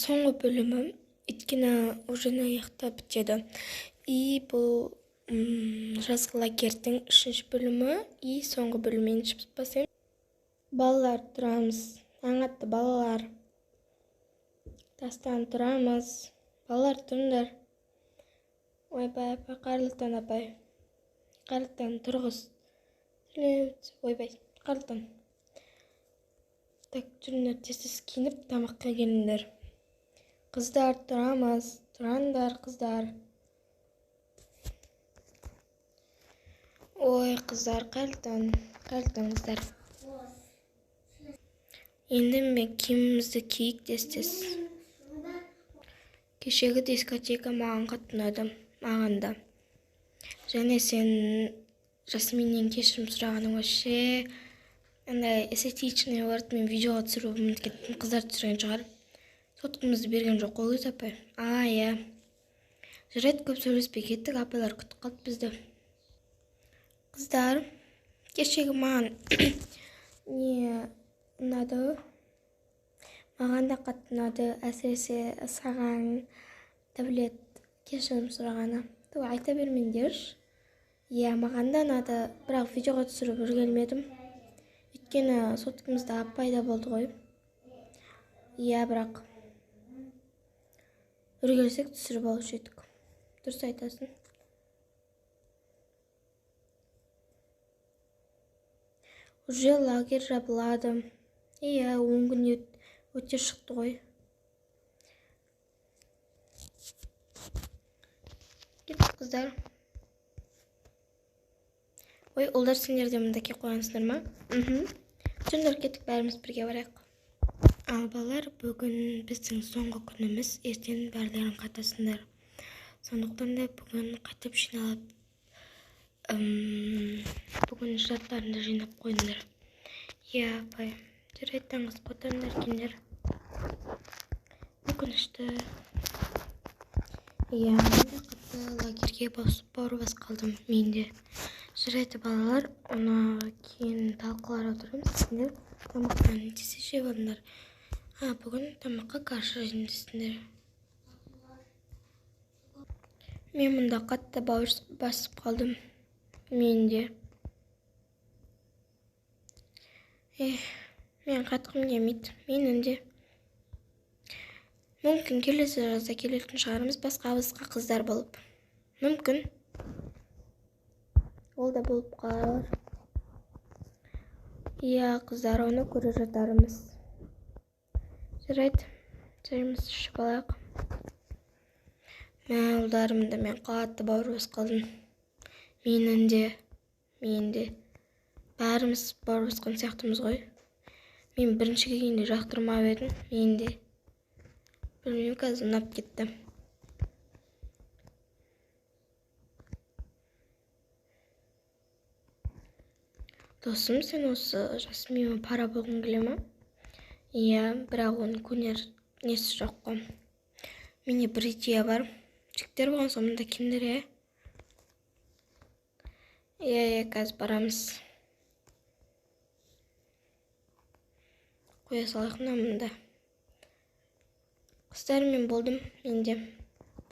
Соңғы бөлімі өйткені уже аяқтап бітеді. И бұл жазғы лагерьдің 3-ші бөлімі и соңғы бөлімін басайын. Балалар, тұрамыз. Аңатты балалар. Тастан тұрамыз. Балалар, тұрыңдар. Ойбай, Қарлықтан апай. Қарлықтан тұрғыз. Ойбай, Қарлықтан. Так, жүріңдер, тез киініп, тамаққа келіңдер. Қыздар, тұрамыз. Тұраңдар, қыздар. Ой, қыздар, Қарлықтан қыздар. Енді мен киімімізді киік тез. Кешегі дискотека маған қатты ұнады, маған да. Және сен Жасминнен кешірім сұрағаның вообще андай эстетичный боларды. Мен видеоға түсіріп мүмкін қыздар түсірген шығар. Соткамызды берген жоқ қой өз апай. Иә. Жарайды, көп сөйлеспей кеттік, апайлар күтіп қалды бізді. Қыздар, кешегі маған не ұнады? Маған да қатты ұнады, әсіресе саған Дәулет кешірім сұрағаны. Айта бермеңдерші. Иә, маған да ұнады, бірақ видеоға түсіріп үлгермедім. Өйткені соткамызда апайда болды ғой. Иә, бірақ үлгерсек түсіріп алушы едік. Дұрыс айтасың. Уже лагерь жабылады. Иә, 10 күн өте шықты ғой. Кеттік, қыздар. Ой, олдар сендер де мұнда ке қойғансыңдар ма? Жүріңдер, кеттік, бәріміз бірге барайық. Ал балалар, бүгін біздің соңғы күніміз, ертең бәрілерін қатасыңдар. Сондықтан да бүгін қайтып жиналып, бүгін жаттарында жинап қойыңдар. Иә, апай, жүреді таңғы споттарыңдар кендер. Өкінішті. Иә, мен де қатты лагерьге бауыр бас қалдым, мен де. Жарайды балалар, оны кейін талқылар отырамыз. Сендер тамақтан тесе жеп алыңдар. Бүгін тамаққа каша жемдесіңдер. Мен мұнда қатты бауыр басып қалдым. Мен де. Мен қатқым келмейді. Менің де. Мүмкін келесі жазда келетін шығарымыз басқа қыздар болып. Мүмкін. Ол да болып қалар. Иә, қыздар, оны көре жатарымыз. Жарайды, жайымыз ішіп алайық. Ұлдарымды мен қатты бауыр бас қалдым. Мен де. Бәріміз бауыр басқан сияқтымыз ғой. Мен бірінші келгенде жақтырмап едім. Мен де. Білмеймін, қазір ұнап кетті. Досым, сен осы Жасминмен пара болғың келе ма? Иә, бірақ оның көнер несі жоқ қой. Менде бір идея бар. Жігіттер болған соң мұнда кімдер, Иә, қазір барамыз. Қоя салайық мұнда. Қыздармен болдым, менде.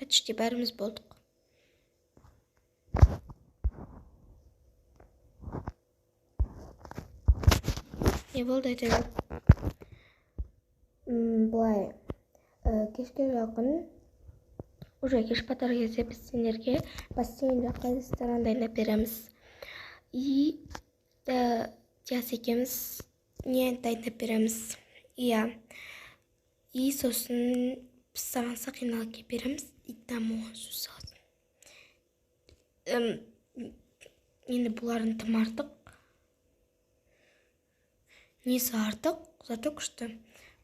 Почти бәріміз болдық. Не болды айтады? Бұлай, кешке жақын, уже кеш батар кезде біз сендерге бассейнде қайдыстаран дайындап береміз. И Диас екеміз не дайындап береміз. Иә. И сосын біз саған сақиналы кеп береміз. И там оған су салсын. Енді бұларын тым артық. Несі артық, зато күшті.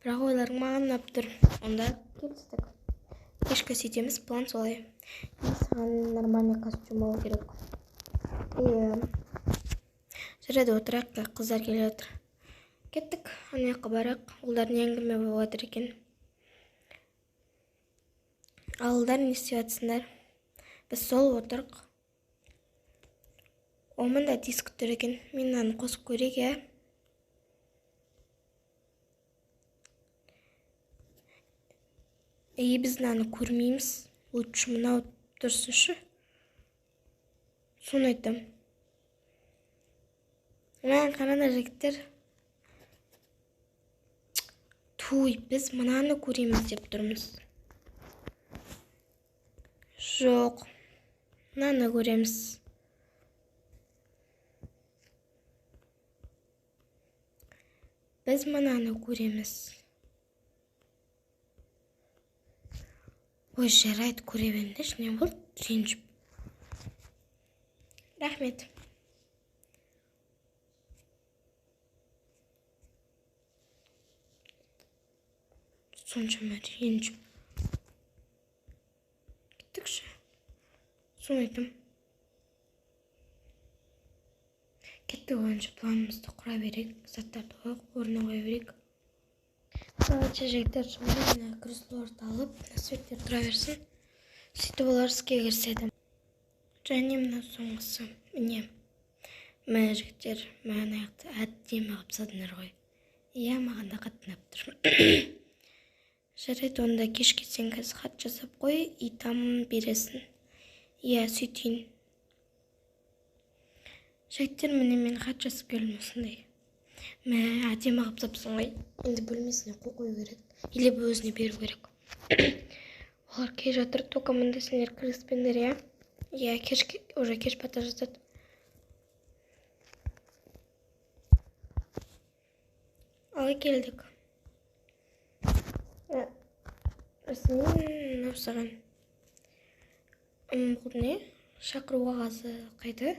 Бірақ ойларың маған ұнап тұр. Онда келістік. Кешкі сөйтеміз, план солай. Саған нормальный костюм болу керек. Жарайды, отырайық, қыздар келе отыр. Кеттік, ана жаққа барайық. Олдар не әңгіме болып жатыр екен. Алдар не істеп жатсыңдар? Біз сол отырық. Омында диск тұр екен. Мен аны қосып көрейік, Біз мынаны көрмейміз. Лучше мынау тұрсыншы. Соны айтам. Қараңдар жігіттер. Туй, біз мынаны көреміз деп тұрмыз. Жоқ. Мынаны көреміз. Біз мынаны көреміз. Ой, жарайды, көре беріңдерші, не болды? Ренжіп. Рахмет. Соншама ренжіп. Кеттікші. Соны айтам. Кетті ойыншы планымызды құра берейік. Заттарды орнына қоя берейік. Салатшы жігіттер жұмылына креслоларды алып, светтер тұра берсін. Сөйтіп олар іске кіріседі. Және мына соңғысы. Міне. Мә жігіттер, маған аяқты әдемі қапсадыңдар ғой. Иә, маған да қаттынап тұр. Жарайды, онда кешке сен қазір хат жасап қой, и там бересің. Иә, сөйтейін. Жігіттер, міне мен хат жасап келдім осындай. Мә, әдемі қапсапсың ғой. Енді бөлмесіне қою керек. Или өзіне беру керек. Олар кей жатыр, тоқа мұнда сендер кіріспендер, иә? Иә, уже кеш бата жатады. Алға келдік. Осымен саған. Бұл не? Шақыру қағазы қайда?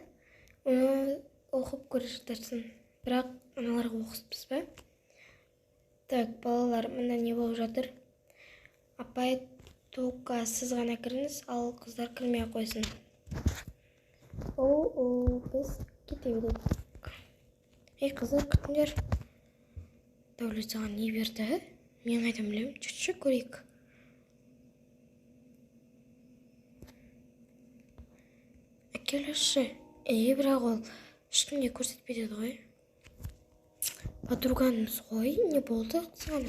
Оны оқып көре жатарсың. Бірақ аналарға оқыспыз ба? Так, балалар, мында не болып жатыр? Апай, тоқа сіз ғана кіріңіз, ал қыздар кірмей қойсын. Біз кете берейік. Ей, қыздар, күтіңдер. Дәулет саған не берді? Мен қайдан білем, жүрші көрейік. Әкеліші. Бірақ ол ешкімге көрсетпеді ғой. Подруганымыз ғой, не болды саған?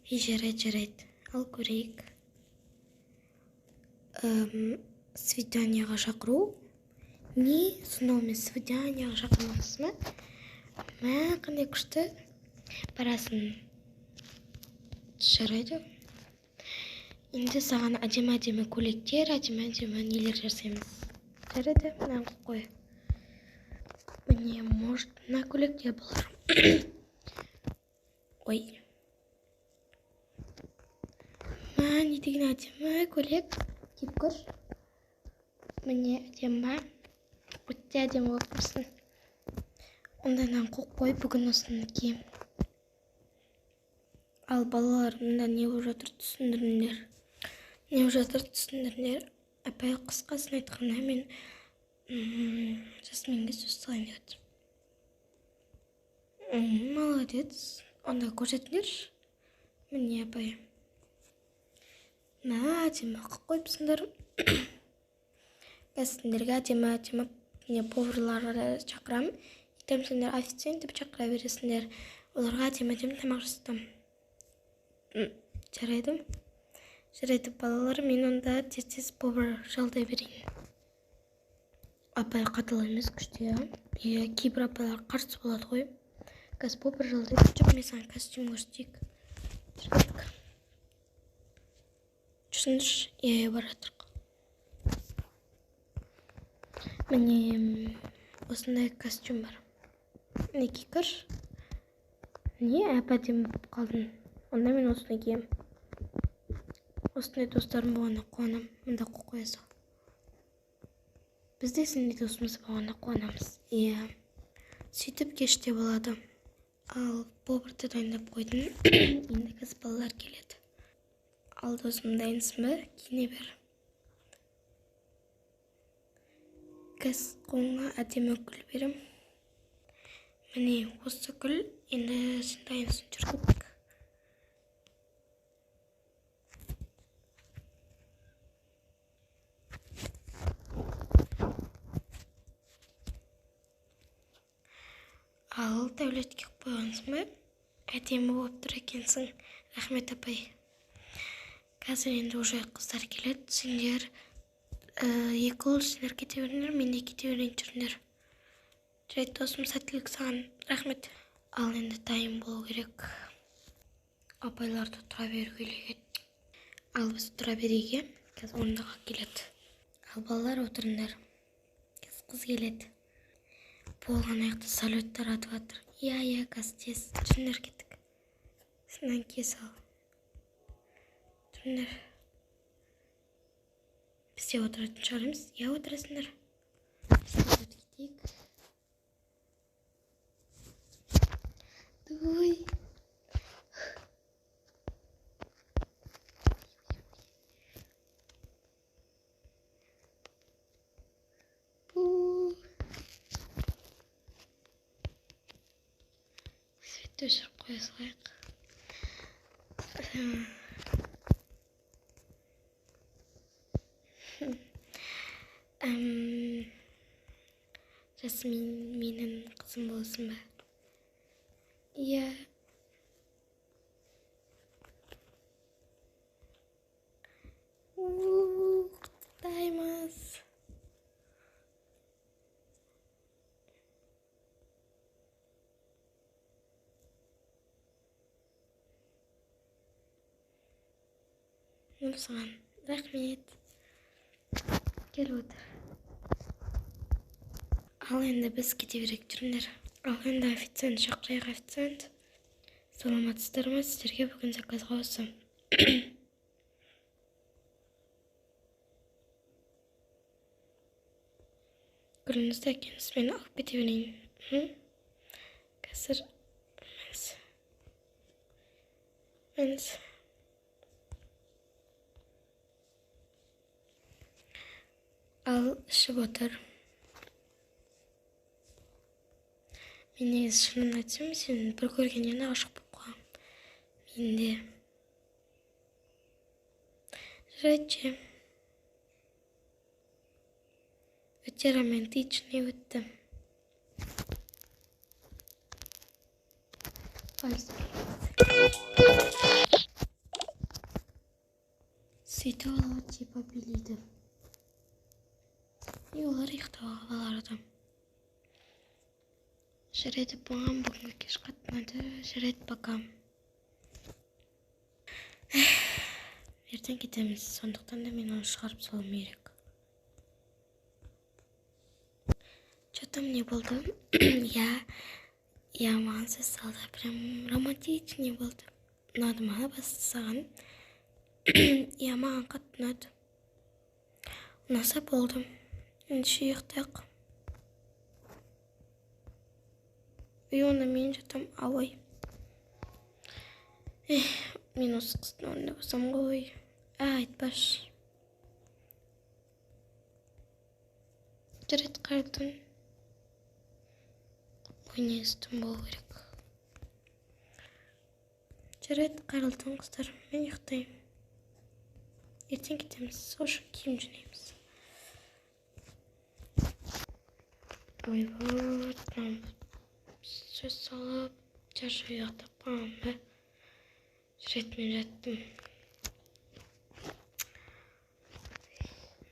Жарайды. Ал көрейік. Свиданияға шақыру. Не? Сонау мен свиданияға шақырмақсыз ма? Мә, қандай күшті. Барасын. Жарайды. Енді саған әдемі көйлектер, әдемі нелер жасаймыз. Жарайды, мынаны қой. Міне, может, мына көйлекте болар. Ой. Мә, не деген әдемі көйлек. Киіп көр. Міне, әдемі. Өтте әдемі болып тұрсын. Онда мынаны қой, бүгін осыны кием. Ал балалар, мында не болып жатыр, түсіндіріңдер. Не болып жатыр, түсіндіріңдер. Апай қысқасын айтқанда мен Жасминге сөз салайын деп. Молодец. Онда көрсетіңдерші. Міне апай. Мә, әдемі қойыпсыңдар. Біз сендерге әдемі міне поварларды шақырам. Итем сендер официант деп шақыра бересіңдер. Оларға әдемі тамақ жасатам. Жарайды балалар, мен онда тез повар жалдай берейін. Апай қатал емес күшті, иә. Кейбір апайлар қарсы болады ғой. Қазір повар жалдайды. Жоқ, мен саған костюм көрсетейік. Жүргедік. Жүрсіңдерші? Иә, баратырық. Міне осындай костюм бар. Не кикір? Не әп-әдемі болып қалдың? Онда мен осыны кием. Осындай достарым болғанда қуанам. Мында қоя сал. Біз де сендей досымыз болғанда қуанамыз. Иә. Сөйтіп кеште болады. Ал поварды дайындап қойдың. Енді қазір балалар келеді. Ал досым, дайынсың ба? Киіне бер. Қазір қолыңа әдемі гүл берем. Міне осы гүл, енді сен дайынсың, жүргедік. Ал Дәулетке қойғансың ба? Әдемі болып тұр екенсің. Рахмет апай. Қазір енді уже қыздар келеді. Сендер екі ұл сендер кете беріңдер, мен де кете берейін жүріңдер. Жарайды досым, сәттілік саған. Рахмет. Ал енді дайын болу керек. Апайларды тұра беру керек. Ал біз тұра берейік. Қазір орындаға келеді. Ал балалар отырыңдар. Қазір қыз келеді. Болған аяқты салюттар атып жатыр. Иә, қазір тез. Жүріңдер кеттік. Сынан кие сал. Жүріңдер. Біз де отыратын шығармыз. Иә, отырасыңдар. Біз де кетейік. Дуй. Светті өшіріп қоя салайық. Жасмин менің қызым болсын ба? Иә. Құттықтаймыз. Саған рахмет. Кел отыр. Ал енді біз кете берейік, жүріңдер. Ал енді официант шақырайық, официант. Саламатсыздар ма? Сіздерге бүгін заказға осы. Гүліңізді әкеңіз, мен алып кете берейін. Қазір мәніз. Ал ішіп отыр. Мен негізі шынымды айтсам, сен бір көргеннен ғашық болып қалам. Мен де. Жарайды. Өте романтичный өтті. Сөйтіп алау типа билейді. Олар ұйықтауға қаларды. Жарайды, бұған бүгінгі кеш қатынады. Жарайды, пока. Ертең кетеміз, сондықтан да мен оны шығарып салуым керек. Что-то мне болды. Я маған сөз салды. Прям романтичный болды. Ұнады ма басты саған? Я маған қатты ұнады. Ұнаса болды. Ендеше ұйықтайық. Онда мен жатам, ауай. Мен осы қыздың орнында болсам ғой. Айтпаш. Жарайды, қайрылтын. Негізі түн болу керек. Жарайды, қайрылтын қыздар. Мен ұйықтаймын. Ертең кетеміз, сол үшін киім жинаймыз. Ойбай, сөз салып, жаршы ұйықтап қалам ба? Жарайды, мен жаттым.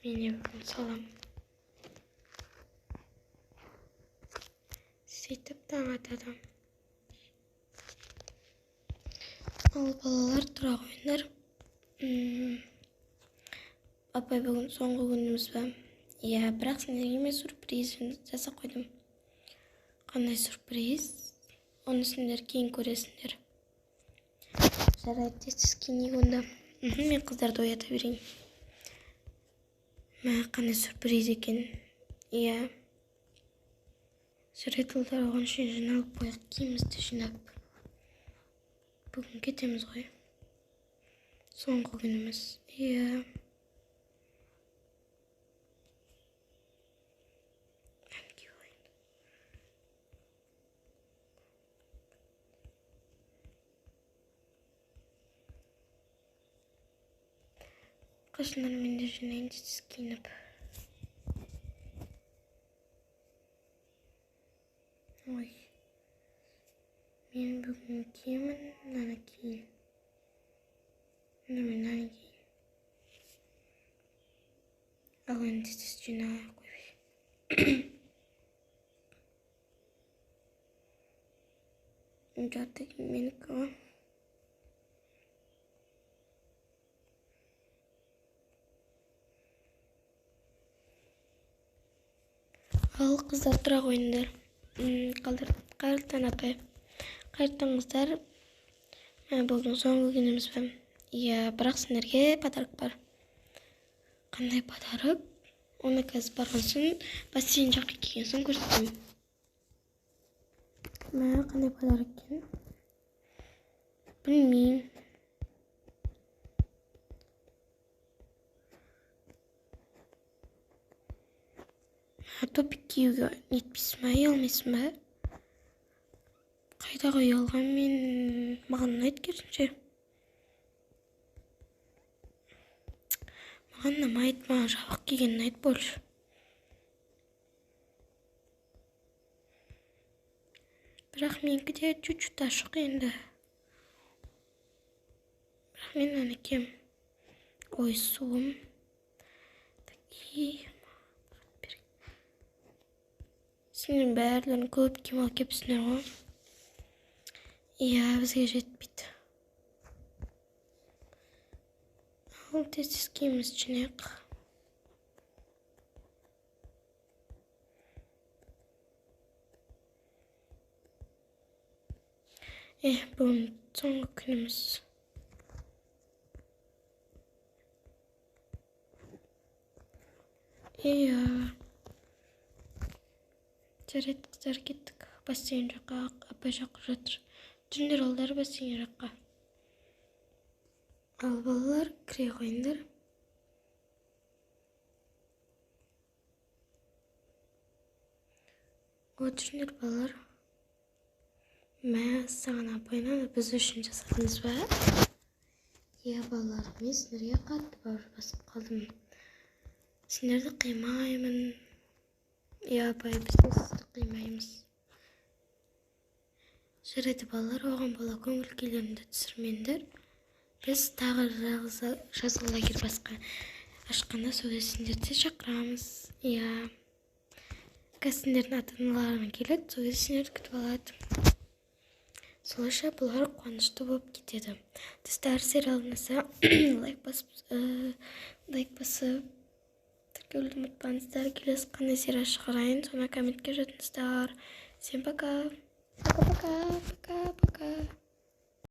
Мен ебім салам. Сөйтіп таң атады. Ал балалар тұра қойыңдар. Апай, бүгін соңғы күніміз ба? Иә, бірақ сендерге мен сюрприз жасап қойдым. Қандай сюрприз? Оны сендер кейін көресіңдер. Жарайды, сіз кейін онда. Мен қыздарды оята берейін. Қандай сюрприз екен? Иә. Жарайды, ұлдар, оған үшін жиналып қояқ, киімізді жинап. Бүгін кетеміз ғой. Соңғы күніміз. Иә. Қашындар мен де жинайын, сіз киініп. Ой. Мен бүгін киемін, наны кейін. Мен наны кейін. тез жинай қойбай. Жаты менікі. Ал қыздар тұра қойыңдар. Қайырлы апай. Қайырлы Бүгін соңғы күніміз бе? Иә, бірақ сендерге подарок бар. Қандай подарок? Оны қазір барған соң бассейн жаққа келген соң көрсетемін. Қандай подарок екен? Білмеймін. Топик киюге нетпейсің бе, алмайсың ба? Қайда қоя алған мен? Маған ұнайды керісінше. Маған ұнамайды, маған жабық киген ұнайды больше. Бірақ менікі де чуть-чуть ашық енді. Бірақ мен әнекем. Ой, суым. Такие. Сенің бәрлерін көп киім алып кепсіңдер ғой. Иә, бізге жетпейді. Ал тез киіміз жинайық. Бүгін соңғы күніміз. Иә. Жарайды, қыздар, кеттік. Бассейн жаққа, апай жаққа жатыр. Түндер олдар бассейн жаққа. Ал балалар, кіре қойыңдар. Түндер балалар. Саған апайынан біз үшін жасадыңыз ба? Иә, балалар, мен сендерге қатты бауыр басып қалдым. Сендерді қимаймын. Иә, апай, біз де сізді қимаймыз. Жарайды, балалар, оған бала көңіл күйлеріңді түсірмеңдер. Біз тағы жазғы лагерь басқа ашқанда сол сендерді шақырамыз. Иә. Сендердің ата-аналарың келеді, сол сендерді күтіп алады. Солайша бұлар қуанышты болып кетеді. Достар, сериалымызға лайк басып тіркеуді ұмытпаңыздар. Келесі қандай сериал шығарайын, соны комментке жазыңыздар. Всем пока. Пока-пока.